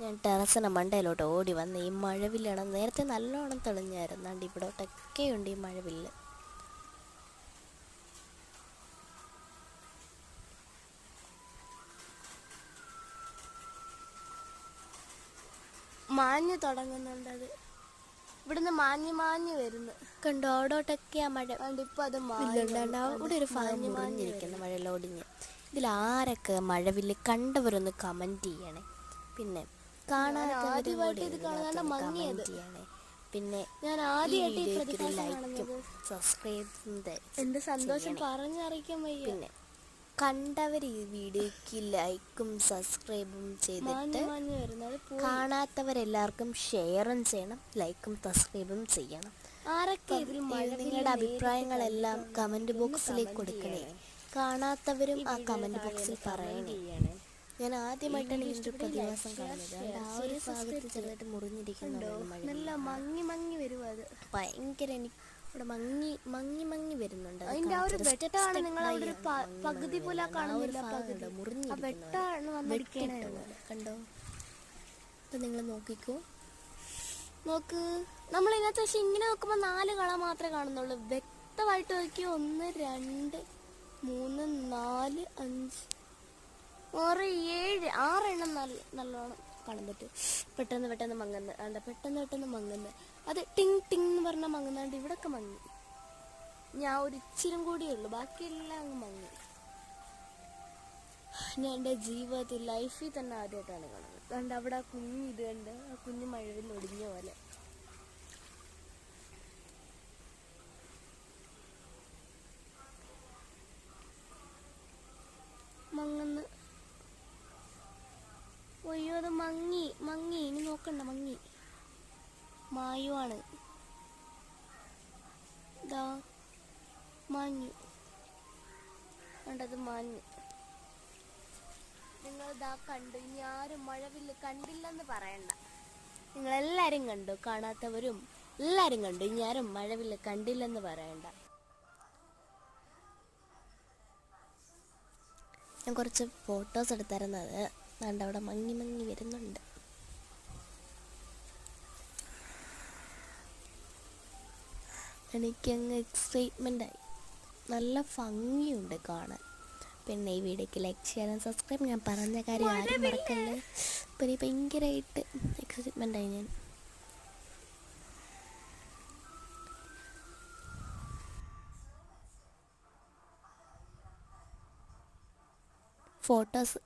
ഞാൻ ടെറസിന് മണ്ടയിലോട്ട് ഓടി വന്ന് ഈ മഴവില്ലാണ് നേരത്തെ നല്ലോണം തെളിഞ്ഞായിരുന്നു. അണ്ട് ഇവിടോട്ടൊക്കെയുണ്ട് ഈ മഴവില്ല്. മാഞ്ഞു തുടങ്ങുന്നുണ്ട്. അത് ഇവിടുന്ന് മാഞ്ഞു വരുന്നു. കണ്ടോ അവിടോട്ടൊക്കെ ആ മഴ ഇപ്പം അത് വില്ലുണ്ടാണ്ട് അവിടെ ഒരു ഭാഗം മുറിഞ്ഞിരിക്കുന്നു മഴയിലൊടിഞ്ഞ്. ഇതിലാരൊക്കെ മഴവില്ല് കണ്ടവരൊന്ന് കമൻറ്റ് ചെയ്യണേ. പിന്നെ കാണാത്തവരും കമൻറ്റ് ചെയ്യണേ. പിന്നെ ഞാൻ ആദ്യമായിട്ട് ഒരു ലൈക്കും സബ്സ്ക്രൈബും എൻ്റെ സന്തോഷം പറഞ്ഞറിയിക്കാൻ വയ്യ. പിന്നെ കണ്ടവർ ഈ വീഡിയോയ്ക്ക് ലൈക്കും സബ്സ്ക്രൈബും ചെയ്തിട്ട് കാണാത്തവരെല്ലാവർക്കും ഷെയറും ചെയ്യണം, ലൈക്കും സബ്സ്ക്രൈബും ചെയ്യണം. ആരൊക്കെ നിങ്ങളുടെ അഭിപ്രായങ്ങളെല്ലാം കമൻറ്റ് ബോക്സിലേക്ക് കൊടുക്കണേ. കാണാത്തവരും ആ കമൻറ്റ് ബോക്സിൽ പറയണേ. ഞാൻ ആദ്യമായിട്ടാണ് ഇങ്ങനൊരു പ്രതിഭാസം കാണുന്നത്. ആ ഒരു ഭാഗത്ത് ചെറുതായിട്ട് മുറിഞ്ഞിരിക്കുന്നുണ്ടോ, നല്ല മങ്ങി വരും. അത് ഭയങ്കര എനിക്ക് ഇവിടെ മങ്ങി വരുന്നുണ്ട്. അതിൻ്റെ ആ ഒരു വെട്ടാണ് നിങ്ങൾ അവിടെ ഒരു പകുതി പോലെ കാണുന്നില്ല, മുറിഞ്ഞിരിക്കുന്നു. കണ്ടോ, ഇത് നിങ്ങൾ നോക്കിക്കോ, നോക്ക്. നമ്മൾ ഇതിനകത്ത് പക്ഷെ ഇങ്ങനെ നോക്കുമ്പോൾ 4 കള മാത്രമേ കാണുന്നുള്ളൂ. വ്യക്തമായിട്ട് നോക്കിയോ, 1 2 3 4 5 6 7 6 എണ്ണം നല്ലോണം കാണാൻ പറ്റും. പെട്ടെന്ന് മങ്ങുന്നു. പെട്ടെന്ന് മങ്ങുന്നു. അത് ടിങ് ടിങ് എന്ന് പറഞ്ഞാൽ മങ്ങുന്നാണ്ട് ഇവിടൊക്കെ മങ്ങി. ഞാൻ ഒരു ഇച്ചിരും കൂടിയേ ഉള്ളൂ, ബാക്കിയെല്ലാം അങ്ങ് മങ്ങി. ഞാൻ എൻ്റെ ജീവിതത്തിൽ ലൈഫിൽ തന്നെ ആദ്യമായിട്ടാണ് കാണുന്നത്. കണ്ട് അവിടെ ആ കുഞ്ഞ് ഇത് കണ്ട്, ആ കുഞ്ഞ് മഴവിൽ ഒടിഞ്ഞ പോലെ മങ്ങുന്നു. അയ്യോ, അത് മങ്ങി. ഇനി നോക്കണ്ട, മങ്ങി മായുവാണ്. ഇതാ മാഞ്ഞു, കണ്ടത് മാഞ്ഞു. നിങ്ങളിതാ കണ്ടു. ഇനി ആരും മഴവില്ല് കണ്ടില്ലെന്ന് പറയണ്ട. നിങ്ങളെല്ലാവരും കണ്ടു, കാണാത്തവരും എല്ലാവരും കണ്ടു. ഇനി ആരും മഴവില്ല് കണ്ടില്ലെന്ന് പറയണ്ട. ഞാൻ കുറച്ച് ഫോട്ടോസ് എടുത്തിരുന്നത് അതുകൊണ്ട് അവിടെ മങ്ങി വരുന്നുണ്ട്. എനിക്കങ്ങ് എക്സൈറ്റ്മെൻ്റായി. നല്ല ഭംഗിയുണ്ട് കാണാൻ. പിന്നെ ഈ വീഡിയോക്ക് ലൈക്ക് ചെയ്യാനും സബ്സ്ക്രൈബ്, ഞാൻ പറഞ്ഞ കാര്യം ആരും മറക്കല്ലേ. പിന്നെ ഭയങ്കരമായിട്ട് എക്സൈറ്റ്മെൻ്റായി ഞാൻ. ഫോട്ടോസ്